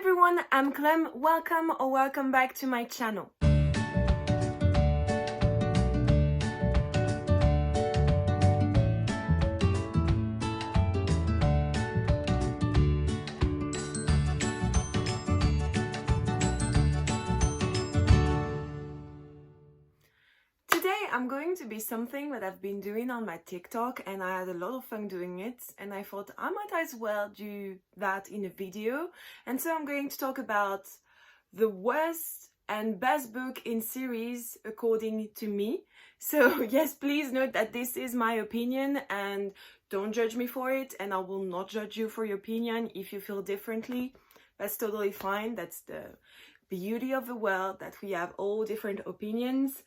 everyone, I'm Clem. Welcome back to my channel. Today I'm going to be something that I've been doing on my TikTok, and I had a lot of fun doing it, and I thought I might as well do that in a video. And so I'm going to talk about the worst and best book in series according to me. So yes, please note that this is my opinion and don't judge me for it, and I will not judge you for your opinion. If you feel differently, that's totally fine. That's the beauty of the world, that we have all different opinions.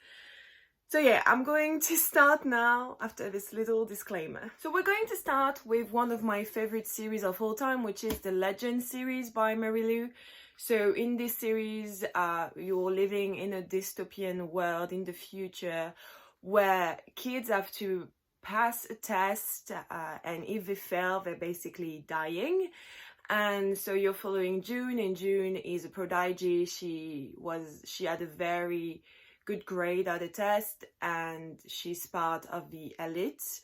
So yeah, I'm going to start now after this little disclaimer. So we're going to start with one of my favorite series of all time, which is the Legend series by Mary Lou. So in this series, you're living in a dystopian world in the future where kids have to pass a test, and if they fail, they're basically dying. And so you're following June, and June is a prodigy. She had a very good grade at the test, and she's part of the elite.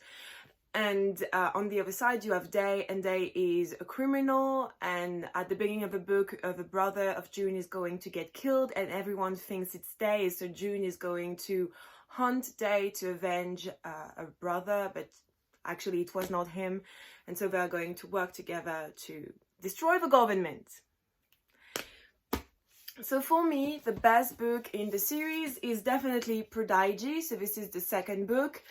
And on the other side you have Day, and Day is a criminal, and at the beginning of the book, the brother of June is going to get killed, and everyone thinks it's Day, so June is going to hunt Day to avenge a brother, but actually it was not him, and so they're going to work together to destroy the government. So for me, the best book in the series is definitely Prodigy. So this is the second book,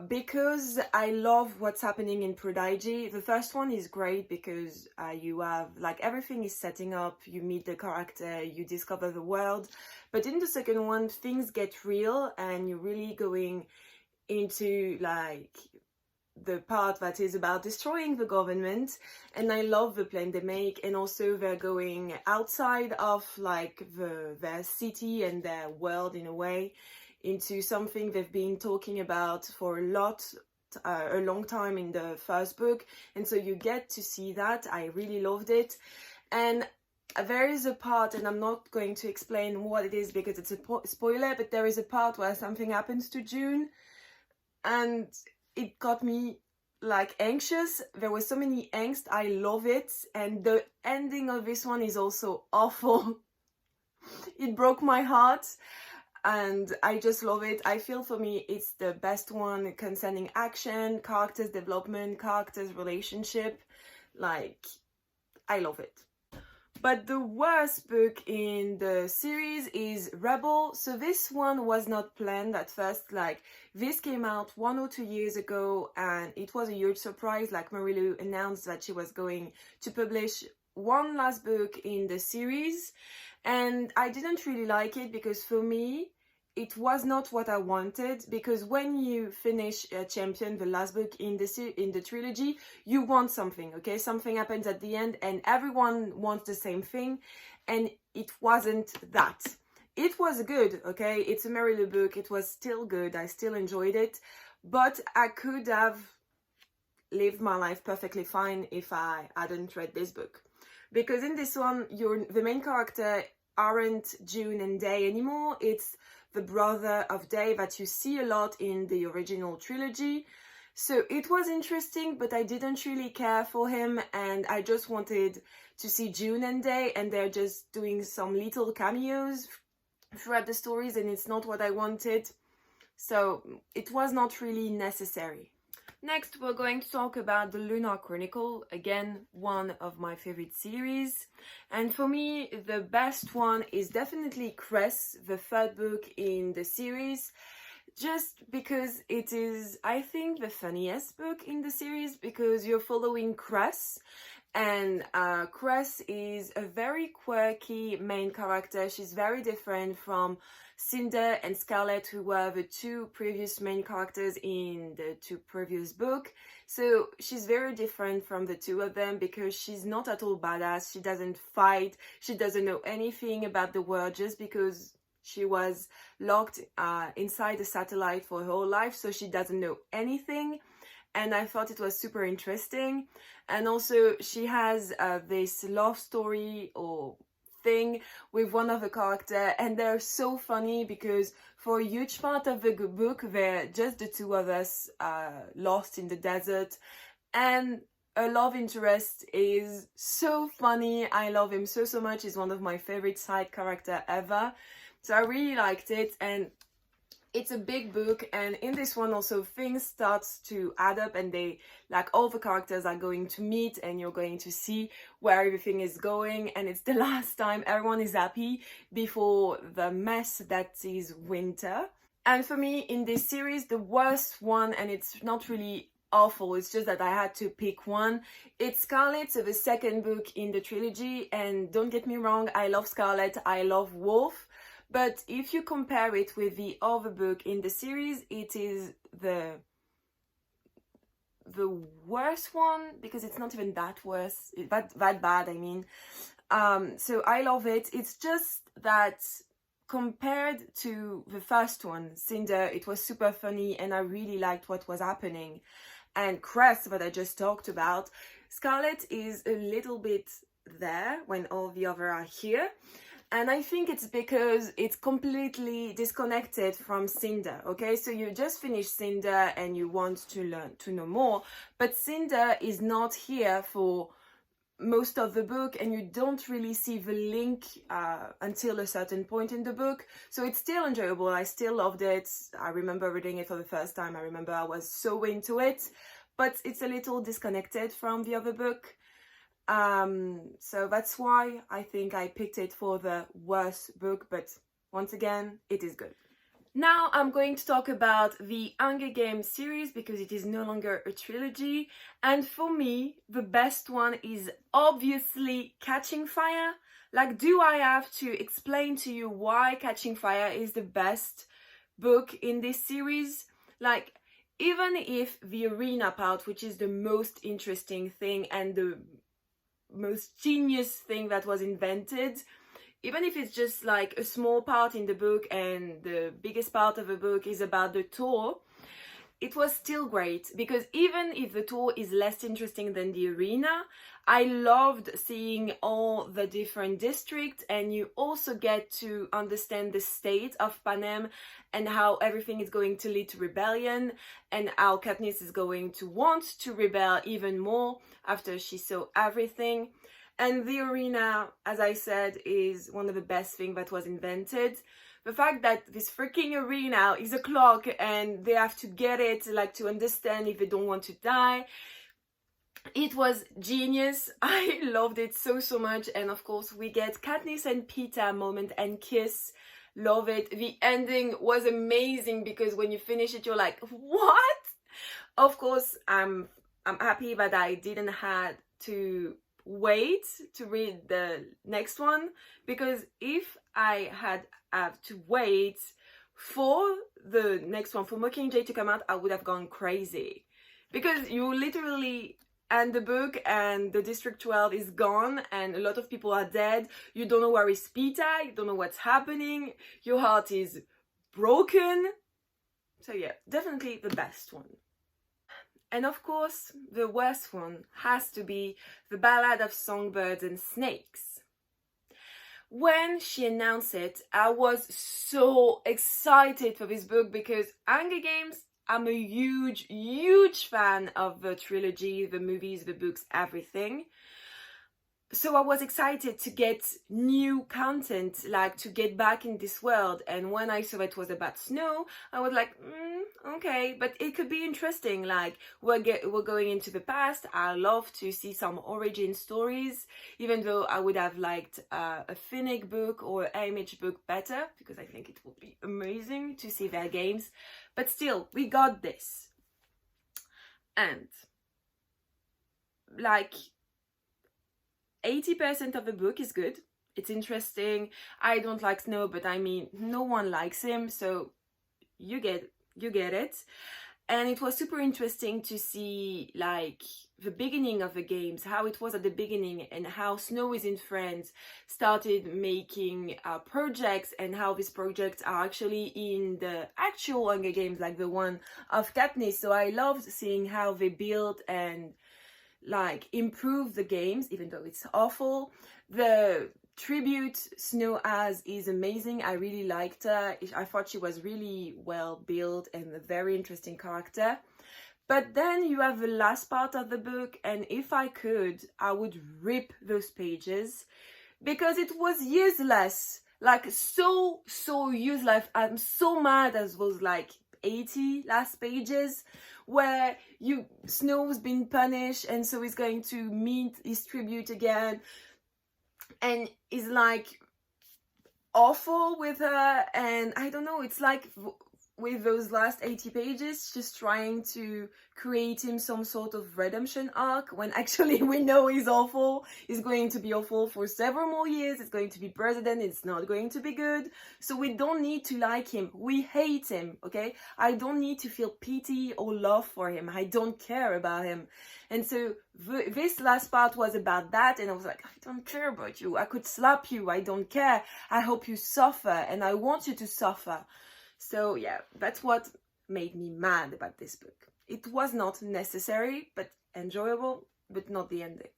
because I love what's happening in Prodigy. The first one is great because you have, like, everything is setting up, you meet the character, you discover the world. But in the second one, things get real, and you're really going into, like, the part that is about destroying the government, and I love the plan they make. And also they're going outside of, like, their city and their world in a way, into something they've been talking about for a long time in the first book, and so you get to see that. I really loved it. And there is a part, and I'm not going to explain what it is because it's a spoiler, but there is a part where something happens to June, and it got me, like, anxious. There was so many angst. I love it. And the ending of this one is also awful. It broke my heart, and I just love it. I feel for me it's the best one concerning action, characters development, characters relationship. Like, I love it. But the worst book in the series is Rebel. So this one was not planned at first. Like, this came out 1 or 2 years ago, and it was a huge surprise. Like, Mary Lou announced that she was going to publish one last book in the series, and I didn't really like it because for me it was not what I wanted. Because when you finish Champion, the last book in the trilogy, you want something, okay? Something happens at the end and everyone wants the same thing, and it wasn't that. It was good, okay? It's a Mary Lou book. It was still good. I still enjoyed it, but I could have lived my life perfectly fine if I hadn't read this book. Because in this one, the main character aren't June and Day anymore. It's the brother of Day that you see a lot in the original trilogy. So it was interesting, but I didn't really care for him, and I just wanted to see June and Day, and they're just doing some little cameos throughout the stories, and it's not what I wanted. So it was not really necessary. Next, we're going to talk about the Lunar Chronicle, again, one of my favorite series. And for me, the best one is definitely Cress, the third book in the series, just because it is, I think, the funniest book in the series, because you're following Cress. And Cress is a very quirky main character. She's very different from Cinder and Scarlet, who were the two previous main characters in the two previous books. So she's very different from the two of them because she's not at all badass. She doesn't fight. She doesn't know anything about the world, just because she was locked inside a satellite for her whole life. So she doesn't know anything. and I thought it was super interesting. And also she has this love story or thing with one of the characters, and they're so funny because for a huge part of the book they're just the two of us lost in the desert, and a love interest is so funny. I love him so much. He's one of my favorite side character ever, so I really liked it. And it's a big book, and in this one also things starts to add up, and they, like, all the characters are going to meet and you're going to see where everything is going, and it's the last time everyone is happy before the mess that is winter. And for me in this series, the worst one, and it's not really awful, it's just that I had to pick one, it's Scarlet, so the second book in the trilogy. And don't get me wrong, I love Scarlet, I love Wolf, but if you compare it with the other book in the series, it is the worst one, because it's not even that worse, that bad, I mean. So I love it. It's just that compared to the first one, Cinder, it was super funny and I really liked what was happening. And Crest, that I just talked about, Scarlet is a little bit there when all the other are here. And I think it's because it's completely disconnected from Cinder, okay? So you just finished Cinder and you want to learn to know more, but Cinder is not here for most of the book, and you don't really see the link until a certain point in the book. So it's still enjoyable. I still loved it. I remember reading it for the first time. I remember I was so into it, but it's a little disconnected from the other book. So that's why I think I picked it for the worst book, but once again, it is good. Now I'm going to talk about the Hunger Games series because it is no longer a trilogy, and for me the best one is obviously Catching Fire. Like, do I have to explain to you why Catching Fire is the best book in this series? Like, even if the arena part, which is the most interesting thing and the most genius thing that was invented, even if it's just like a small part in the book and the biggest part of the book is about the tour, it was still great, because even if the tour is less interesting than the arena, I loved seeing all the different districts, and you also get to understand the state of Panem and how everything is going to lead to rebellion, and how Katniss is going to want to rebel even more after she saw everything. And the arena, as I said, is one of the best things that was invented. The fact that this freaking arena is a clock and they have to get it, like, to understand if they don't want to die. It was genius. I loved it so much. And of course we get Katniss and Peeta moment and kiss. Love it. The ending was amazing because when you finish it, you're like, what? Of course, I'm happy that I didn't have to wait to read the next one, because if I had to wait for the next one, for Mockingjay to come out, I would have gone crazy, because you literally end the book and the District 12 is gone and a lot of people are dead. You don't know where is Peeta, you don't know what's happening, your heart is broken. So yeah, definitely the best one. And of course, the worst one has to be The Ballad of Songbirds and Snakes. When she announced it, I was so excited for this book because Hunger Games, I'm a huge fan of the trilogy, the movies, the books, everything. So I was excited to get new content, like to get back in this world. And when I saw it was about snow, I was like, okay, but it could be interesting. Like, we're going into the past. I love to see some origin stories, even though I would have liked a Finnick book or an Image book better, because I think it would be amazing to see their games. But still, we got this. And like, 80% of the book is good. It's interesting. I don't like Snow, but I mean, no one likes him, so you get it. And it was super interesting to see like the beginning of the games, how it was at the beginning, and how Snow is in France started making projects, and how these projects are actually in the actual Hunger Games, like the one of Katniss. So I loved seeing how they built and like improve the games, even though it's awful. The tribute Snow has is amazing. I really liked her. I thought she was really well built and a very interesting character. But then you have the last part of the book, and if I could, I would rip those pages because it was useless. Like so useless. I'm so mad at those like 80 last pages where Snow's been punished, and so he's going to meet his tribute again, and is like awful with her. And I don't know, it's like with those last 80 pages just trying to create him some sort of redemption arc, when actually we know he's awful. He's going to be awful for several more years. It's going to be president. It's not going to be good. So we don't need to like him. We hate him, okay? I don't need to feel pity or love for him. I don't care about him. And so this last part was about that, and I was like, I don't care about you. I could slap you. I don't care. I hope you suffer, and I want you to suffer. So yeah, that's what made me mad about this book. It was not necessary, but enjoyable, but not the ending.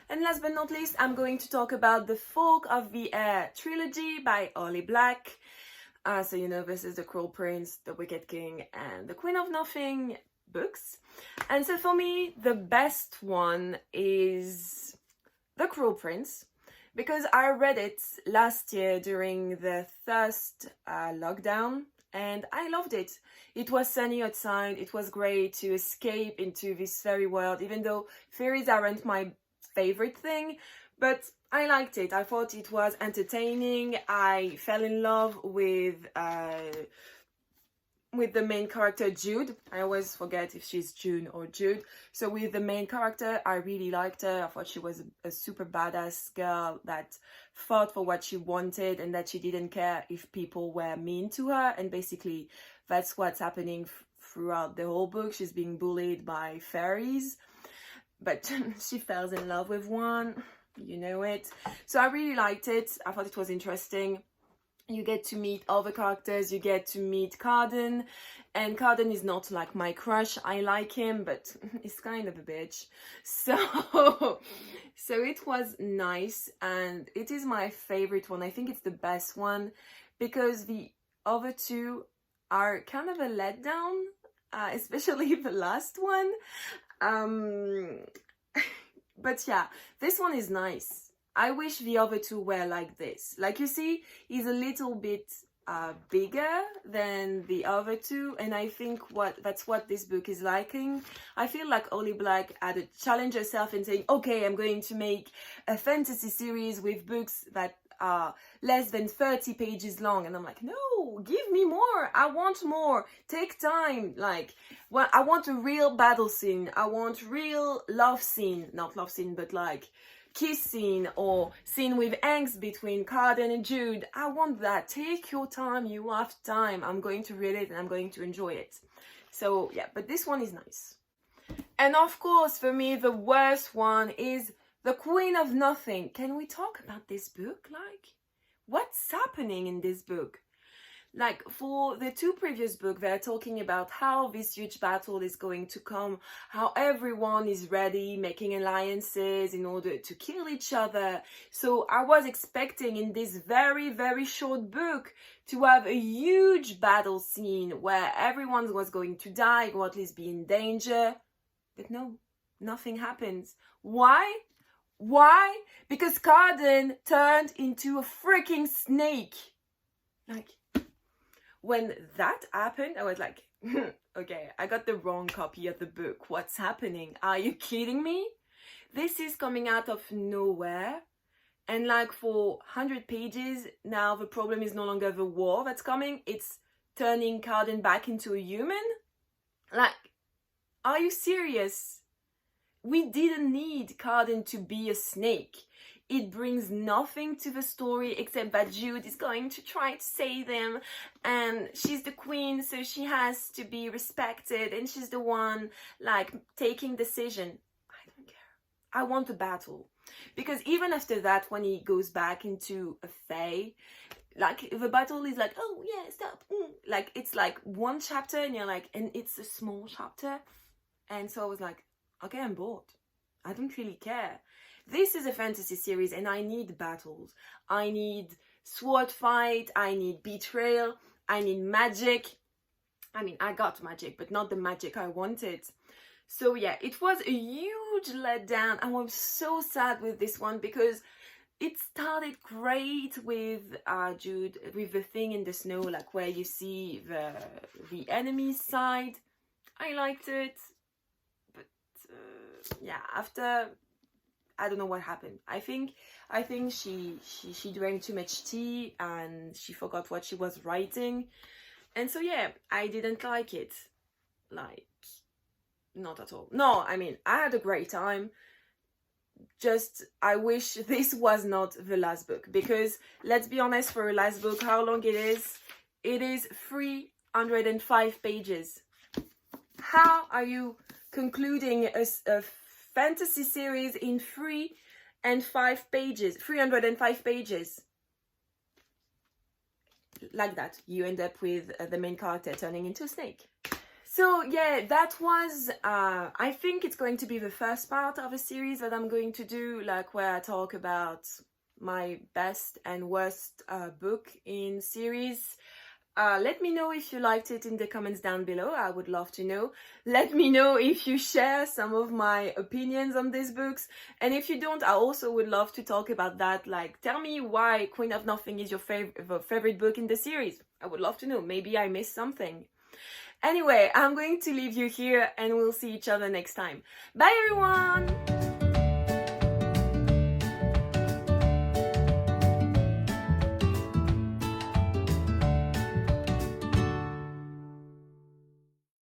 And last but not least, I'm going to talk about the Folk of the Air trilogy by Holly Black. So you know, this is the Cruel Prince, the Wicked King, and the Queen of Nothing books. And so for me, the best one is the Cruel Prince, because I read it last year during the first lockdown, and I loved it. It was sunny outside. It was great to escape into this fairy world, even though fairies aren't my favorite thing, but I liked it. I thought it was entertaining. I fell in love with the main character, Jude. I always forget if she's June or Jude. So with the main character, I really liked her. I thought she was a super badass girl that fought for what she wanted, and that she didn't care if people were mean to her. And basically, that's what's happening throughout the whole book. She's being bullied by fairies, but she falls in love with one. You know it. So I really liked it. I thought it was interesting. You get to meet other characters, you get to meet Carden, and Carden is not like my crush. I like him, but he's kind of a bitch. So it was nice, and it is my favorite one. I think it's the best one, because the other two are kind of a letdown, especially the last one. But yeah, this one is nice. I wish the other two were like this. Like you see, he's a little bit bigger than the other two, and I think that's what this book is liking. I feel like Holly Black had to challenge herself and saying, okay, I'm going to make a fantasy series with books that are less than 30 pages long. And I'm like, no, give me more. I want more. Take time. Like, well, I want a real battle scene. I want real love scene. Not love scene, but like kiss scene, or scene with angst between Carden and Jude. I want that. Take your time. You have time. I'm going to read it and I'm going to enjoy it. So yeah, but this one is nice. And of course, for me, the worst one is The Queen of Nothing. Can we talk about this book? Like, what's happening in this book? Like, for the two previous books, they're talking about how this huge battle is going to come, how everyone is ready, making alliances in order to kill each other. So I was expecting in this very, very short book to have a huge battle scene where everyone was going to die or at least be in danger. But no, nothing happens. Why? Why? Because Carden turned into a freaking snake. Like, when that happened, I was like, okay, I got the wrong copy of the book. What's happening? Are you kidding me? This is coming out of nowhere. And like for 100 pages, now the problem is no longer the war that's coming. It's turning Carden back into a human. Like, are you serious? We didn't need Carden to be a snake. it brings nothing to the story except that Jude is going to try to save them, and she's the queen, so she has to be respected, and she's the one like taking decision. I don't care. I want a battle. Because even after that, when he goes back into a fae, like the battle is like, oh yeah, stop. Like it's like one chapter and you're like, and it's a small chapter. And so I was like, okay, I'm bored. I don't really care. This is a fantasy series and I need battles. I need sword fight. I need betrayal. I need magic. I mean, I got magic, but not the magic I wanted. So yeah, it was a huge letdown. I was so sad with this one because it started great with Jude, with the thing in the snow, like where you see the enemy side. I liked it, but yeah, after, I don't know what happened. I think she drank too much tea and she forgot what she was writing, and so yeah, I didn't like it. Like, not at all. No, I mean, I had a great time. Just, I wish this was not the last book, because let's be honest, for a last book, how long it is? It is 305 pages. How are you concluding a fantasy series in 305 pages? 305 pages. Like that, you end up with the main character turning into a snake. So yeah, that was, I think it's going to be the first part of a series that I'm going to do, like where I talk about my best and worst book in series. Let me know if you liked it in the comments down below. I would love to know. Let me know if you share some of my opinions on these books. And if you don't, I also would love to talk about that. Like, tell me why Queen of Nothing is your favorite book in the series. I would love to know. Maybe I missed something. Anyway, I'm going to leave you here and we'll see each other next time. Bye everyone!